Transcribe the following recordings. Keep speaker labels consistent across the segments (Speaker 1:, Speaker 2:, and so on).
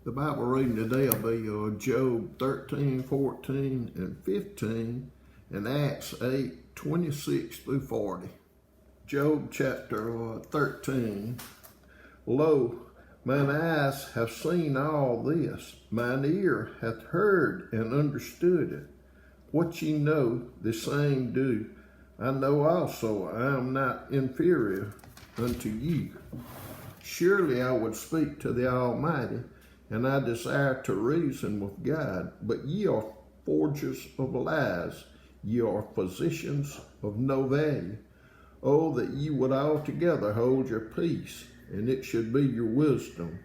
Speaker 1: The Bible reading today will be Job 13, 14, and 15, and Acts 8, 26 through 40. Job chapter 13. Lo, mine eyes have seen all this, mine ear hath heard and understood it. What ye know, the same do. I know also I am not inferior unto you. Surely I would speak to the Almighty, and I desire to reason with God. But ye are forgers of lies, ye are physicians of no value. Oh, that ye would altogether hold your peace, and it should be your wisdom.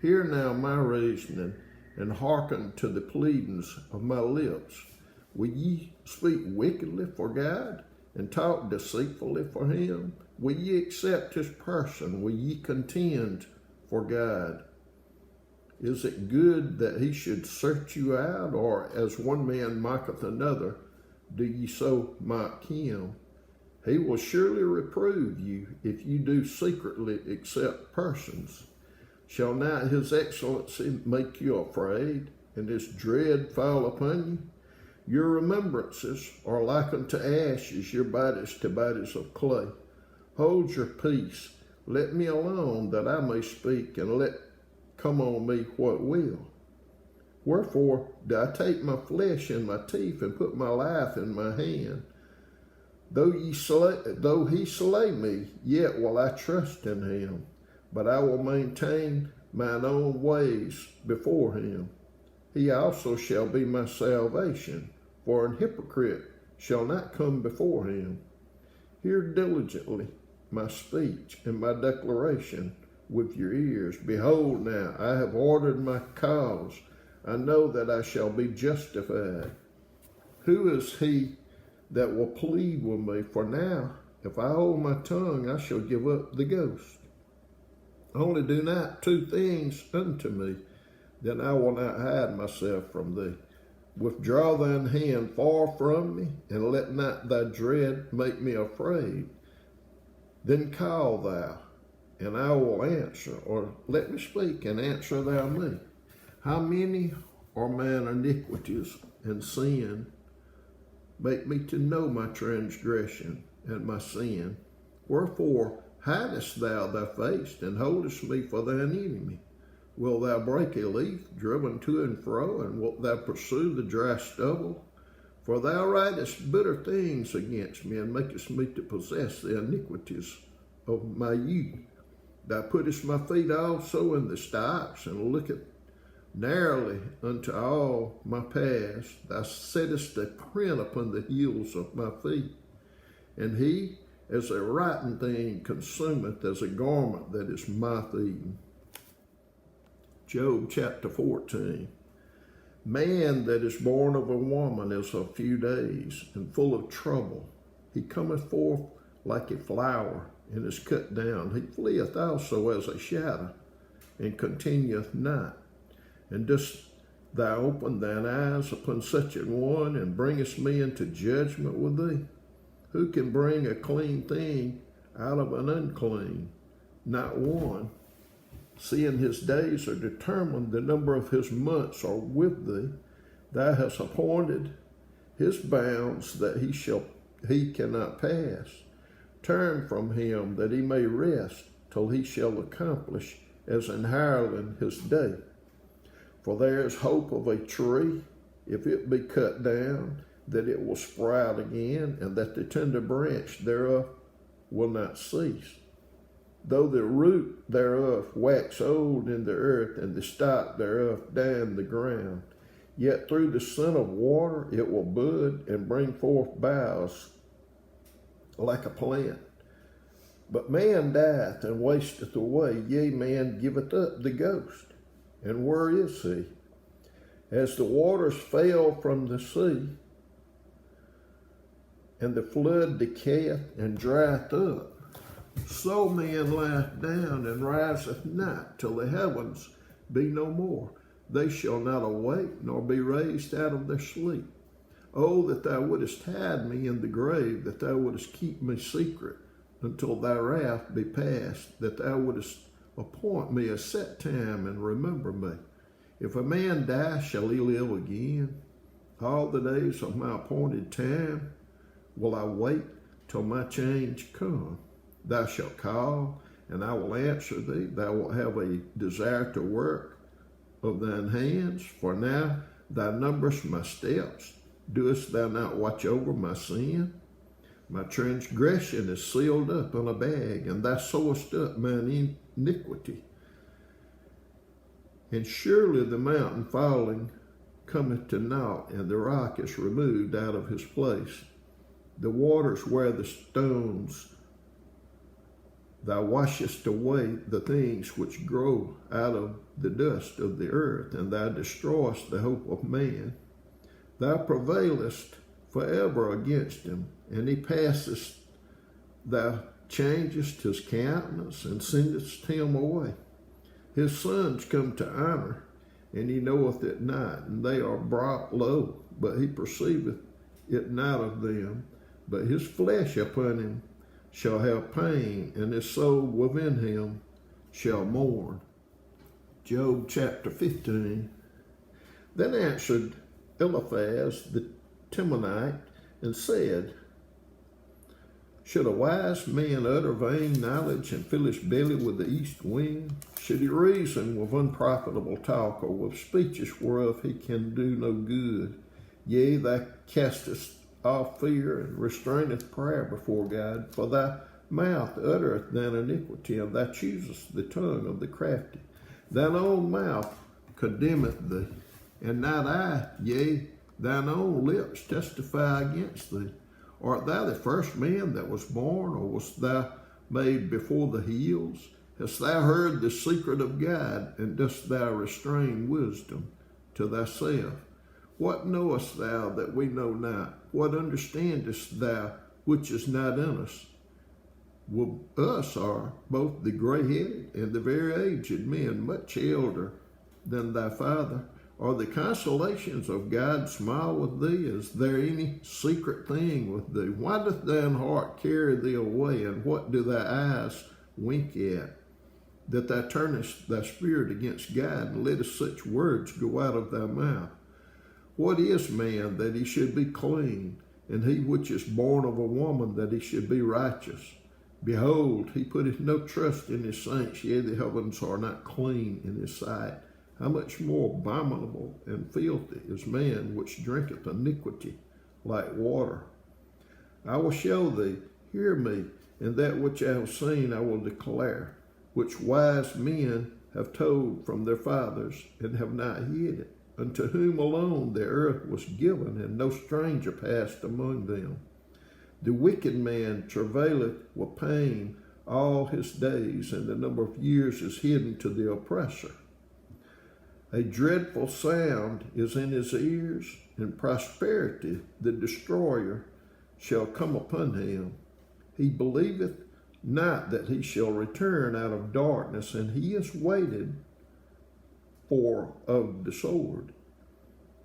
Speaker 1: Hear now my reasoning, and hearken to the pleadings of my lips. Will ye speak wickedly for God, and talk deceitfully for him? Will ye accept his person? Will ye contend for God? Is it good that he should search you out, or as one man mocketh another, do ye so mock him? He will surely reprove you if you do secretly accept persons. Shall not his excellency make you afraid, and his dread fall upon you? Your remembrances are like unto ashes, your bodies to bodies of clay. Hold your peace, let me alone that I may speak, and let come on me what will. Wherefore do I take my flesh in my teeth, and put my life in my hand? Though he slay me, yet will I trust in him. But I will maintain mine own ways before him. He also shall be my salvation, for an hypocrite shall not come before him. Hear diligently my speech and my declaration with your ears. Behold now, I have ordered my cause. I know that I shall be justified. Who is he that will plead with me? For now, if I hold my tongue, I shall give up the ghost. Only do not two things unto me, then I will not hide myself from thee. Withdraw thine hand far from me, and let not thy dread make me afraid. Then call thou, and I will answer, or let me speak, and answer thou me. How many are mine iniquities and sin? Make me to know my transgression and my sin. Wherefore hidest thou thy face, and holdest me for thine enemy? Wilt thou break a leaf driven to and fro, and wilt thou pursue the dry stubble? For thou writest bitter things against me, and makest me to possess the iniquities of my youth. Thou puttest my feet also in the stocks, and lookest narrowly unto all my paths. Thou settest a print upon the heels of my feet. And he, as a rotten thing, consumeth as a garment that is moth-eaten. Job chapter 14. Man that is born of a woman is of few days, and full of trouble. He cometh forth like a flower, and is cut down. He fleeth also as a shadow, and continueth not. And dost thou open thine eyes upon such an one, and bringest me into judgment with thee? Who can bring a clean thing out of an unclean? Not one. Seeing his days are determined, the number of his months are with thee. Thou hast appointed his bounds that he cannot pass. Turn from him that he may rest, till he shall accomplish as an hireling his day. For there is hope of a tree, if it be cut down, that it will sprout again, and that the tender branch thereof will not cease. Though the root thereof wax old in the earth, and the stock thereof down the ground, yet through the scent of water it will bud, and bring forth boughs like a plant. But man dieth and wasteth away, yea, man giveth up the ghost. And where is he? As the waters fail from the sea, and the flood decayeth and drieth up, so man lieth down and riseth not, till the heavens be no more. They shall not awake, nor be raised out of their sleep. Oh, that thou wouldest hide me in the grave, that thou wouldest keep me secret until thy wrath be past, that thou wouldest appoint me a set time and remember me. If a man die, shall he live again? All the days of my appointed time will I wait till my change come. Thou shalt call, and I will answer thee. Thou wilt have a desire to work of thine hands, for now thou numberest my steps. Doest thou not watch over my sin? My transgression is sealed up in a bag, and thou sewest up mine iniquity. And surely the mountain falling cometh to naught, and the rock is removed out of his place. The waters wear the stones. Thou washest away the things which grow out of the dust of the earth, and thou destroyest the hope of man. Thou prevailest forever against him, and he passeth. Thou changest his countenance, and sendest him away. His sons come to honor, and he knoweth it not, and they are brought low, but he perceiveth it not of them. But his flesh upon him shall have pain, and his soul within him shall mourn. Job chapter 15. Then answered Eliphaz the Temanite and said, Should a wise man utter vain knowledge and fill his belly with the east wind? Should he reason with unprofitable talk, or with speeches whereof he can do no good? Yea, thou castest off fear and restraineth prayer before God, for thy mouth uttereth thine iniquity, and thou choosest the tongue of the crafty. Thine own mouth condemneth thee, and not I, yea, thine own lips testify against thee. Art thou the first man that was born, or wast thou made before the hills? Hast thou heard the secret of God, and dost thou restrain wisdom to thyself? What knowest thou that we know not? What understandest thou which is not in us? With us are both the gray-headed and the very aged men, much elder than thy father. Are the consolations of God smile with thee? Is there any secret thing with thee? Why doth thine heart carry thee away, and what do thy eyes wink at? That thou turnest thy spirit against God, and lettest such words go out of thy mouth. What is man that he should be clean, and he which is born of a woman that he should be righteous? Behold, he putteth no trust in his saints, yea, the heavens are not clean in his sight. How much more abominable and filthy is man which drinketh iniquity like water? I will show thee, hear me, and that which I have seen I will declare, which wise men have told from their fathers, and have not hid it, unto whom alone the earth was given, and no stranger passed among them. The wicked man travaileth with pain all his days, and the number of years is hidden to the oppressor. A dreadful sound is in his ears, and prosperity, the destroyer, shall come upon him. He believeth not that he shall return out of darkness, and he is waited for of the sword.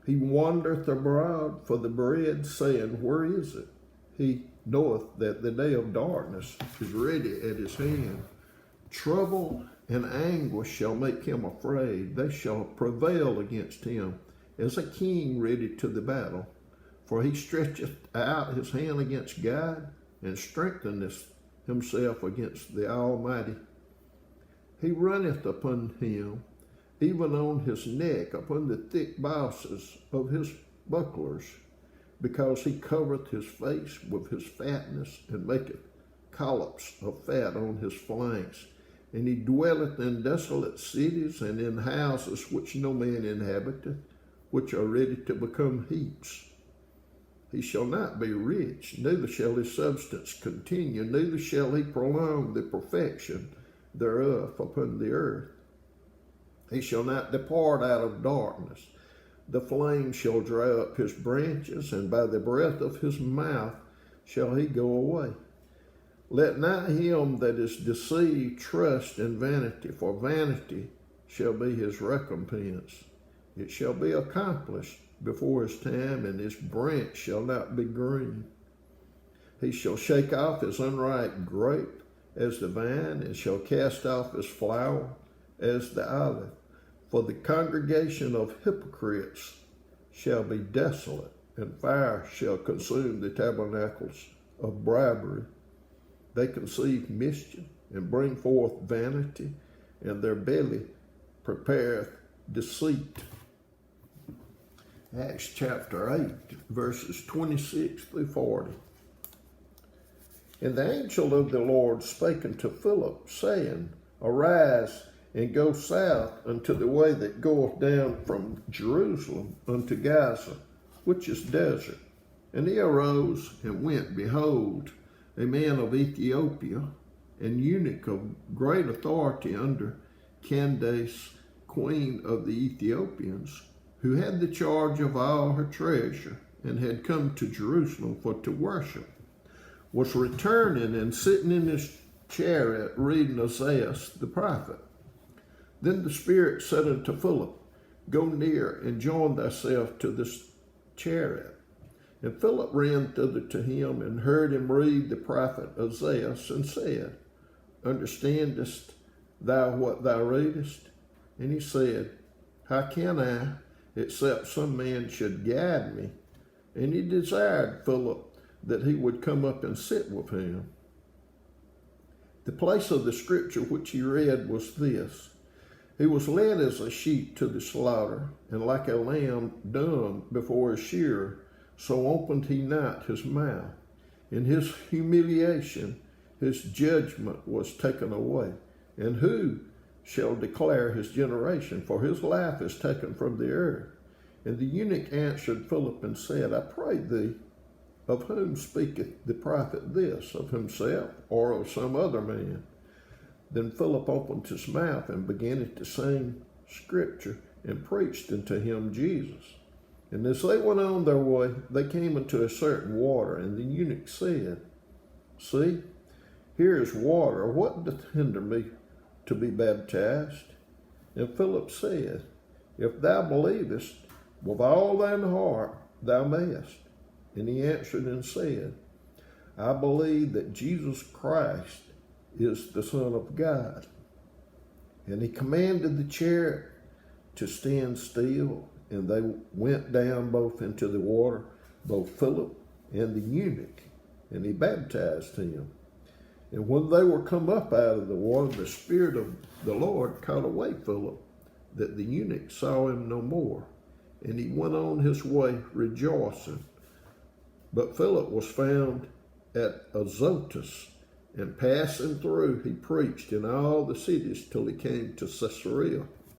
Speaker 1: He wandereth abroad for the bread, saying, Where is it? He knoweth that the day of darkness is ready at his hand. Trouble and anguish shall make him afraid. They shall prevail against him as a king ready to the battle. For he stretcheth out his hand against God, and strengtheneth himself against the Almighty. He runneth upon him, even on his neck, upon the thick bosses of his bucklers, because he covereth his face with his fatness, and maketh collops of fat on his flanks. And he dwelleth in desolate cities, and in houses which no man inhabiteth, which are ready to become heaps. He shall not be rich, neither shall his substance continue, neither shall he prolong the perfection thereof upon the earth. He shall not depart out of darkness. The flame shall dry up his branches, and by the breath of his mouth shall he go away. Let not him that is deceived trust in vanity, for vanity shall be his recompense. It shall be accomplished before his time, and his branch shall not be green. He shall shake off his unripe grape as the vine, and shall cast off his flower as the olive. For the congregation of hypocrites shall be desolate, and fire shall consume the tabernacles of bribery. They conceive mischief, and bring forth vanity, and their belly prepareth deceit. Acts chapter 8, verses 26 through 40. And the angel of the Lord spake unto Philip, saying, Arise, and go south unto the way that goeth down from Jerusalem unto Gaza, which is desert. And he arose and went. Behold, a man of Ethiopia, an eunuch of great authority under Candace, queen of the Ethiopians, who had the charge of all her treasure, and had come to Jerusalem for to worship, was returning and sitting in his chariot reading Isaiah the prophet. Then the Spirit said unto Philip, Go near and join thyself to this chariot. And Philip ran thither to him, and heard him read the prophet Isaiah, and said, Understandest thou what thou readest? And he said, How can I, except some man should guide me? And he desired Philip that he would come up and sit with him. The place of the scripture which he read was this: He was led as a sheep to the slaughter, and like a lamb dumb before his shearer, so opened he not his mouth. In his humiliation his judgment was taken away. And who shall declare his generation? For his life is taken from the earth. And the eunuch answered Philip and said, I pray thee, of whom speaketh the prophet this? Of himself, or of some other man? Then Philip opened his mouth and began to sing scripture, and preached unto him Jesus. And as they went on their way, they came into a certain water, and the eunuch said, See, here is water. What doth hinder me to be baptized? And Philip said, If thou believest with all thine heart, thou mayest. And he answered and said, I believe that Jesus Christ is the Son of God. And he commanded the chariot to stand still, and they went down both into the water, both Philip and the eunuch, and he baptized him. And when they were come up out of the water, the Spirit of the Lord caught away Philip, that the eunuch saw him no more, and he went on his way rejoicing. But Philip was found at Azotus, and passing through, he preached in all the cities till he came to Caesarea.